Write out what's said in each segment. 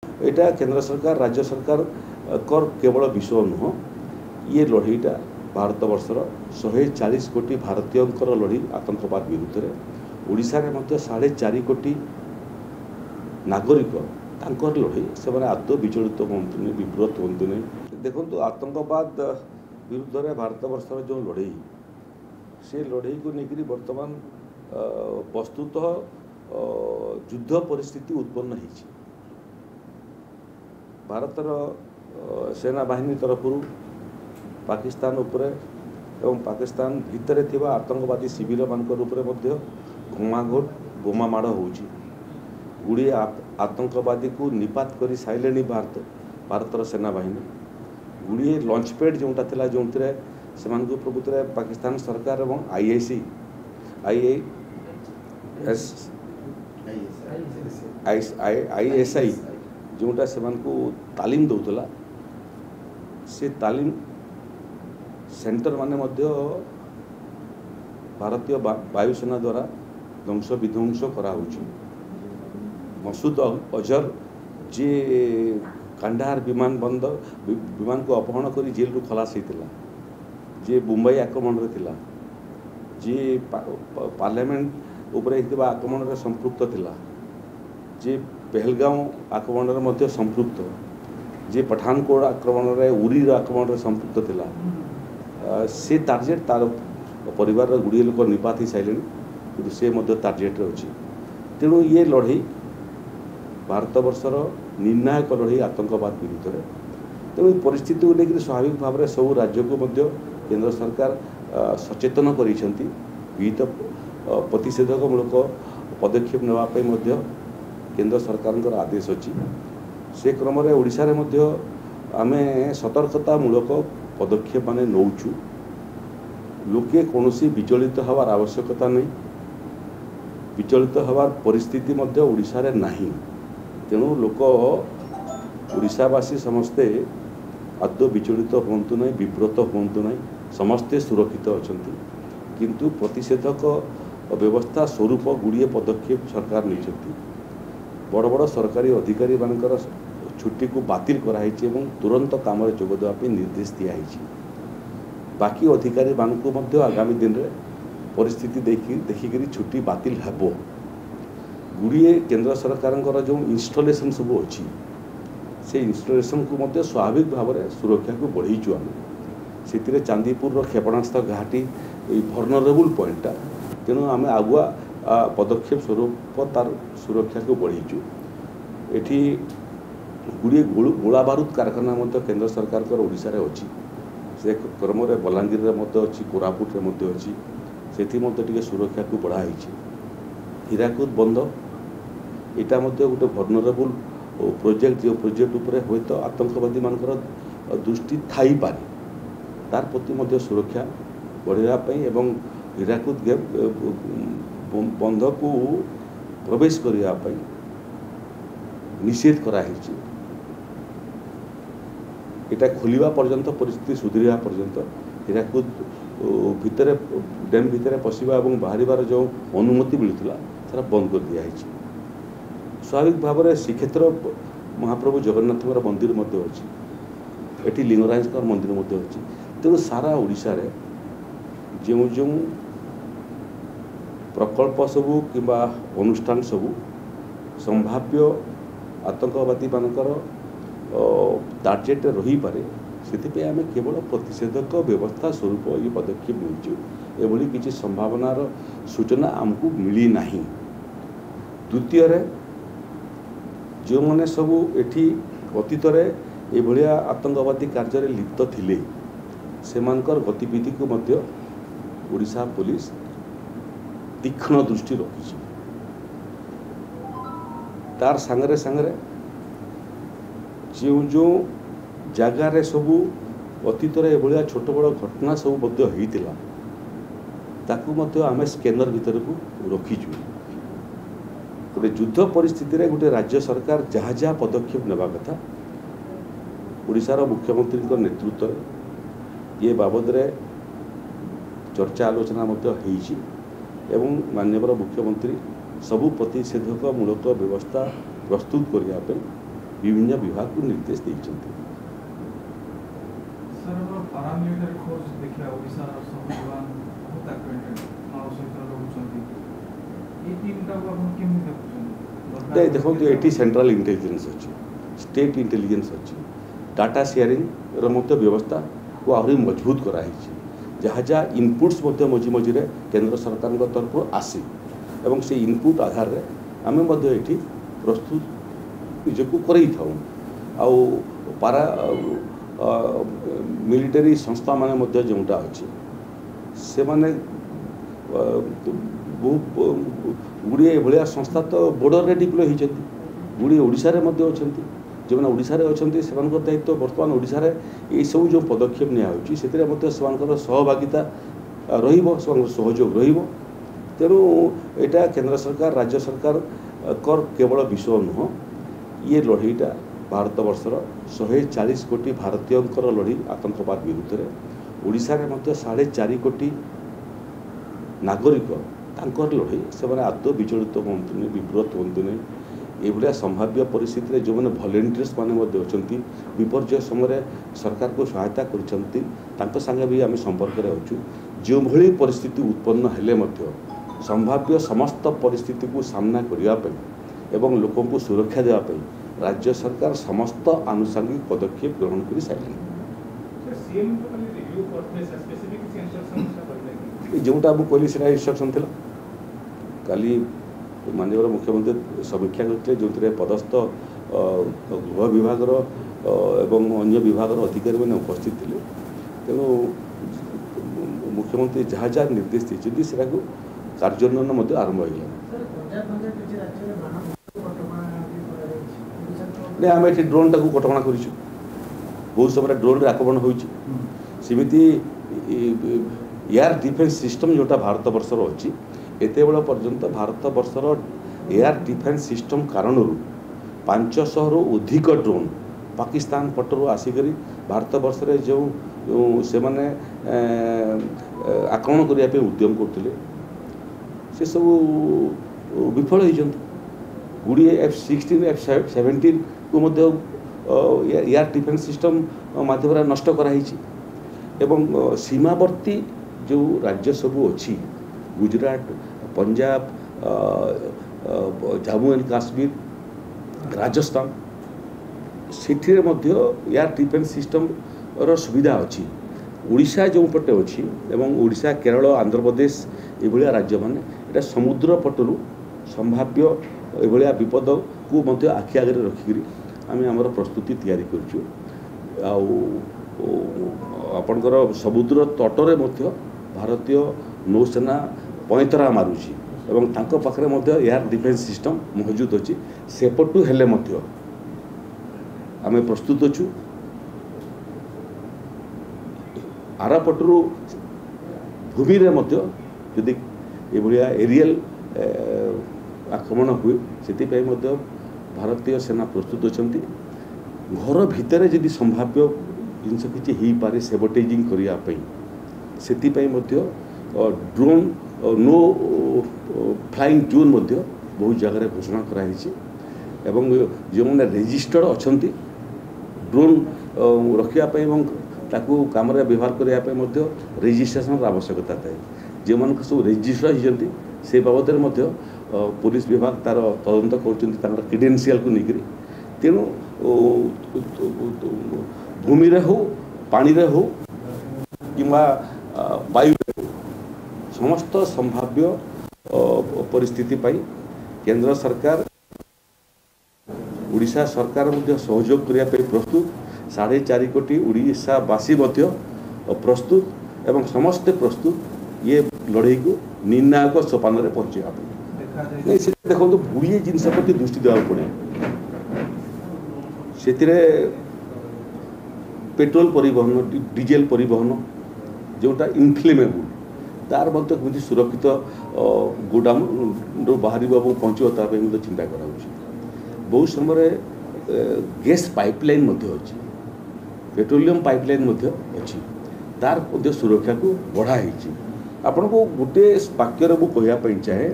यहाँ केंद्र सरकार राज्य सरकार कर केवल विषय नुह ये लड़ईटा भारत वर्षर 140 कोटी भारतीय लड़ी आतंकवाद विरुद्ध में ओडिशा रे मध्य 4.5 कोटी नागरिक तांकर लड़ई से आदौ विचलित हूँ विब्रत हूँ नहीं। देखो आतंकवाद विरुद्ध में भारत वर्षर जो लड़ई से लड़ई को लेकर बर्तमान वस्तुतः युद्ध परिस्थिति उत्पन्न होती भारतर सेना बाहिनी तरफ पाकिस्तान उपरे एवं पाकिस्तान भितर थिबा आतंकवादी शिविर मान घमाघोट बोमा माड़ होड़े आतंकवादी को निपात कर सारे भारतर सेना बाहिनी गुड़िए लॉन्चपैड जोटा थिला जो से प्रकृत में पाकिस्तान सरकार एवं ISI जोटा से तालीम दौला से तालीम सेंटर माने मध्य भारतीय वायुसेना द्वारा ध्वंस विध्वंस करा मसूद अजहर जे कांडाहार विमान को अपहरण कर जेल रु खलास होता जे मुंबई आक्रमण रे थिला जे पार्लियामेंट उपरे आक्रमण रे संपृक्त थिला जे पहलगांव आक्रमण रे मध्य संपृक्त जे पठानकोट आक्रमण रे उरी आक्रमण रे संपृक्त थिला से टार्गेट तार परिवार गुड़िए लोक निपात ही सारे कि से टार्गेट अच्छी तेणु ये लड़ई भारत वर्षर निर्णायक लड़ई आतंकवाद विरुद्ध में तेणु परिस्थिति को लेकर स्वाभाविक भाव में सब राज्य को केंद्र सरकार सचेतन कर विहित प्रतिषेधकमूलक पदक्षेप नापी केंद्र सरकार आदेश अच्छी से क्रम ओडिशा रे मध्य आमे सतर्कतामूलक पदक्षेप माने नौचु लोके कौनसी विचलित हवार आवश्यकता नहीं विचलित हवार परिस्थिति मध्य ओडिशा रे नहीं तेणु लोक ओडिशावासी समस्ते आदौ विचलित हूँ नहीं विब्रत हूँ नहीं समस्ते सुरक्षित अच्छा किंतु प्रतिषेधक व्यवस्था स्वरूप गुड़िए पदक्षेप सरकार नहीं बड़ बड़ सरकारी अधिकारी मानकर छुट्टी को बातिल कराई तुरंत काम जोगदेवाई निर्देश दिखाई बाकी अधिकारी मानक आगामी दिन में परिस्थिति देखिक छुट्टी बातिल हेबो गुड़िए केंद्र सरकार जो इंस्टॉलेशन सब अच्छी से इंस्टॉलेशन को स्वाभाविक भाव में सुरक्षा को बढ़ईचु आम से चांदीपुर क्षेपणास्त्र घाटी भर्नरेबल पॉइंटा तेणु आम आगुआ पदक्षेप स्वरूप तार सुरक्षा को बढ़ईचु एठी गुड़िए गोला बारूद कारखाना केंद्र सरकार ओडिशा रे अच्छी से क्रम बलांगीर रे अच्छी कोरापुट रे अच्छी से सुरक्षा को बढ़ाई हीराकुद बंद यहाँ गोटे भर्नरेबल प्रोजेक्ट जो प्रोजेक्ट उपरे हुए तो आतंकवादी मानकर दृष्टि थाई पारे तार प्रति सुरक्षा बढ़ाई एवं हीराकुद बंध को प्रवेश करने निषेध कराई इटा खोलिबा पर्यंत परिस्थिति सुधरिया पर्यंत हीराकुद भितर डैम भितर पशिबा एवं बाहर जो अनुमति मिलूला सारा बंद कर दिया स्वाभाविक भाव में श्रीक्षेत्र महाप्रभु जगन्नाथ मंदिर अच्छी एटी लिंगराज मंदिर अच्छी तेणु सारा ओडिशा रे जो जो प्रकल्प सबू कि अनुष्ठान सबू संभाव्य आतंकवादी मानकर टार्गेट रही पारे से आम केवल प्रतिषेधक व्यवस्था स्वरूप ये पदक्षेप नहीं एभली किसी संभावनार सूचना आमको मिली नहीं। द्वितीय जो मैंने सबू एठी अतीत ये आतंकवादी कार्य लिप्त थिले सेमानकर गतिविधि को मध्य ओडिशा पुलिस तीक्ष्ण दृष्टि रखी तार सांगरे सांगरे जो जो जगार सबू अतीत ये छोट बड़ घटना सब होता ताकू आम स्कैनर भीतर को रखीचु गोटे युद्ध परिस्थिति रे गोटे राज्य सरकार जहाँ जहाँ पदक्षेप नेबा कथा ओडिशार मुख्यमंत्री नेतृत्व ये बाबद रे चर्चा आलोचना एवं माननीय मुख्यमंत्री सबू प्रतिषेधक मूलक व्यवस्था प्रस्तुत करने विभिन्न विभाग को निर्देश देते। देखो ये सेंट्रल इंटेलिजेंस अच्छी, स्टेट इंटेलिजेंस अच्छी, डाटा शेयरिंग व्यवस्था को आहरी मजबूत कराई, जहाँ जहाँ इनपुट्स मझी मझे केंद्र सरकार तरफ आसी एवं से इनपुट आधार रे आमे ये प्रस्तुत निजको करई थाउ आउ पारा मिलिटरी संस्था माने जोटा अच्छी से माने गुड़िए भाया संस्था तो बॉर्डर रे डिप्लॉय होती, गुड़िए ओडिशा रे मध्य अछंती, जो मैंने ओडिशा रे अछंती सेमानकर दायित्व बर्तमान ओडिशा रे ये सब जो पदक्षेप निया होची सेतिरे मध्य सेमानकर सहभागिता रहिबो, सेमानकर सहयोग रहिबो। तेणु एटा केंद्र सरकार राज्य सरकार कर केवल विषय नुह, ये लड़ईटा भारत वर्षर 140 कोटी भारतीयंकर लड़ी आतंकवाद विरुद्ध में ओडिशा रे मध्य 4.5 कोटी नागरिक तांकर लड़ई से आदौ विचलित हूँ विब्रत हूँ नहीं। ये संभाव्य परिस्थिति रे जो मैंने वॉलंटियर्स माने अच्छा विपर्य समय सरकार को सहायता कर संगे भी आम संपर्क में अच्छु, जो भली परिस्थिति उत्पन्न हेले मध्य संभाव्य समस्त परिस्थिति को सामना करने एवं लोकों को सुरक्षा देवाई राज्य सरकार समस्त आनुषंगिक पदक्षेप ग्रहण कर सारे। जोटा मुझे कहली से इन्स्ट्रक्शन था काली माननीय मुख्यमंत्री समीक्षा करते जो पदस्थ गृह विभाग एवं अन्य विभाग अधिकारी मैंने उपस्थित थे। तेणु मुख्यमंत्री जहाँ जहाँ निर्देश देते से कार्यान्वयन आरंभ हो गया। आम ये ड्रोन टाक कटका कर बहुत समय ड्रोन आक्रमण होती एयर डिफेन्स सिस्टम जोटा भारत वर्षर अच्छी एत बड़ा पर्यंत भारत वर्षर एयर डिफेन्स सिस्टम कारण 500 रु अधिक ड्रोन पाकिस्तान पटर आसिक भारत वर्ष जो से माने आक्रमण करने उद्यम करते से सब विफल होती। गुड़िए F-16 F-17 को एयर डिफेन्स सिस्टम माध्यम नष्ट कराई एवं सीमावर्ती जो राज्य सबू अच्छी गुजरात पंजाब जम्मू एंड काश्मीर राजस्थान से एयर डिफेन्स सिस्टम रो सुविधा अच्छी। ओडिशा जो पटे अच्छी एवं ओडिशा केरल आंध्र प्रदेश ये राज्य माने एटा समुद्र पटरू संभाव्य ये विपद को आखि आगे रखिक आम आमर प्रस्तुति तैयारी करछु। आपणकर समुद्र तटरे भारतीय नौसेना पैंतरा मारुची एवं तांको पाखरे एयर डिफेन्स सिस्टम मौजूद अच्छी सेपटू हेले आम प्रस्तुत अच्छु। आरापटू भूमि रे यदि ये एरियल आक्रमण हुए से भारतीय सेना प्रस्तुत अच्छा। घर भितर जदि संभाव्य जिनस किसी हो पारे सेबोटेजिंग करने से ड्रोन नो फ्लाइंग जोन बहुत जगह घोषणा कराई एवं जो मैंने रेजिस्टर्ड अच्छा ड्रोन रखापी ताकू काम व्यवहार करने रेजिस्ट्रेशन आवश्यकता थाए। जो मान सब रेजिस्टर होती से बाबद पुलिस विभाग तार तदंत कर क्रिडेंशियल को लेकर। तेणु भूमि रे हो पानी रे हो कि वायु समस्त संभाव्य परिस्थिति पाई केंद्र सरकार ओडिशा सरकार सहयोग करने प्रस्तुत। 4.5 कोटी ओडिशावासी प्रस्तुत एवं समस्ते प्रस्तुत ये लड़ई को निर्णायक सोपान में पहुँचा। देखो तो गुड़िए जिनस प्रति दृष्टि देवा पड़े से पेट्रोल परिवहन डीजेल परिवहन जोटा इनफ्लेमेबल तार कमी सुरक्षित गोदाम बाहर पहुँचो चिंता करा बहुत समय गैस पाइपलाइन अच्छी पेट्रोलियम पाइपलाइन अच्छी तार सुरक्षा को बढ़ाई। आपण को गोटे वाक्य मुझे चाहे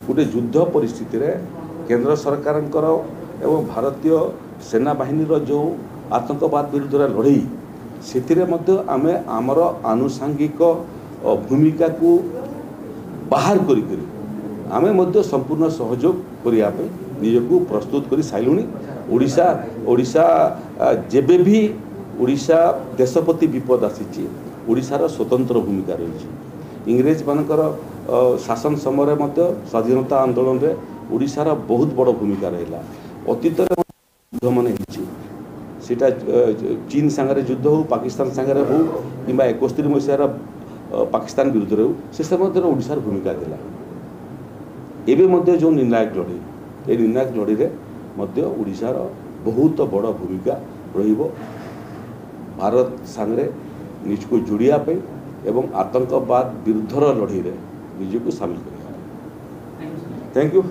गोटे युद्ध परिस्थिति रे केंद्र सरकार एवं भारतीय सेनाबाहिनी जो आतंकवाद विरुद्ध लड़ई से आमे आमर आनुषांगिक भूमिका को बाहर करी आमे मध्य संपूर्ण सहयोग करने निजको प्रस्तुत कर सारूँ। ओडिशा जेबे भी ओडिशा देशपति विपद आसी ओडिशार स्वतंत्र भूमिका रही। इंग्रेज मानकर शासन समय मध्य स्वाधीनता आंदोलन रे ओडिशार बहुत बड़ भूमिका रहा। अतीत युद्ध मान सीटा चीन सांगे युद्ध हो पाकिस्तान सांगे हो कि 71 मसीहार पाकिस्तान विरुद्ध हो से समय ओडिशार भूमिका थिला। एबे मध्य जो निर्णायक लड़ई ए निर्णायक लड़ई रे मध्य ओडिशार बहुत बड़ भूमिका रहिबो भारत सांगे निजको जोड़िया पे एवं आतंकवाद विरुद्धर लड़ई रे निजको शामिल करिया। Thank you.